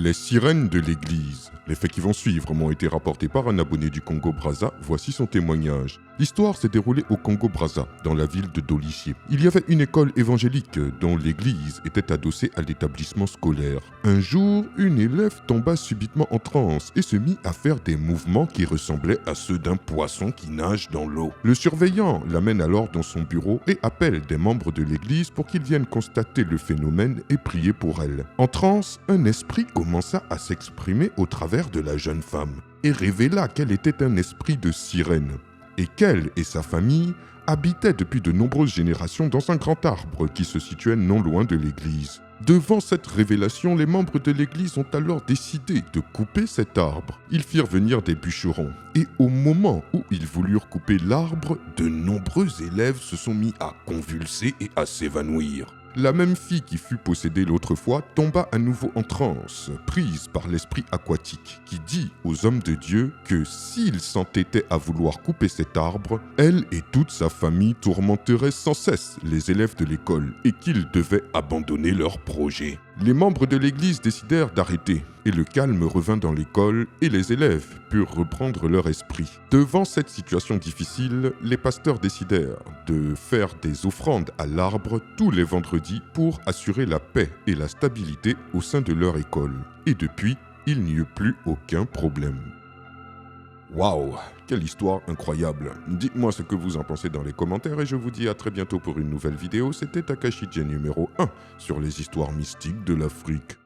Les sirènes de l'église. Les faits qui vont suivre m'ont été rapportés par un abonné du Congo-Brazza. Voici son témoignage. L'histoire s'est déroulée au Congo-Brazza, dans la ville de Dolissier. Il y avait une école évangélique dont l'église était adossée à l'établissement scolaire. Un jour, une élève tomba subitement en transe et se mit à faire des mouvements qui ressemblaient à ceux d'un poisson qui nage dans l'eau. Le surveillant l'amène alors dans son bureau et appelle des membres de l'église pour qu'ils viennent constater le phénomène et prier pour elle. En transe, un esprit commença à s'exprimer au travers de la jeune femme et révéla qu'elle était un esprit de sirène et qu'elle et sa famille habitaient depuis de nombreuses générations dans un grand arbre qui se situait non loin de l'église. Devant cette révélation, les membres de l'église ont alors décidé de couper cet arbre. Ils firent venir des bûcherons et au moment où ils voulurent couper l'arbre, de nombreux élèves se sont mis à convulser et à s'évanouir. La même fille qui fut possédée l'autre fois tomba à nouveau en transe, prise par l'esprit aquatique, qui dit aux hommes de Dieu que s'ils s'entêtaient à vouloir couper cet arbre, elle et toute sa famille tourmenteraient sans cesse les élèves de l'école et qu'ils devaient abandonner leur projet. Les membres de l'église décidèrent d'arrêter et le calme revint dans l'école et les élèves purent reprendre leur esprit. Devant cette situation difficile, les pasteurs décidèrent de faire des offrandes à l'arbre tous les vendredis pour assurer la paix et la stabilité au sein de leur école. Et depuis, il n'y eut plus aucun problème. Waouh, quelle histoire incroyable. Dites-moi ce que vous en pensez dans les commentaires et je vous dis à très bientôt pour une nouvelle vidéo. C'était Takashi J numéro 1 sur les histoires mystiques de l'Afrique.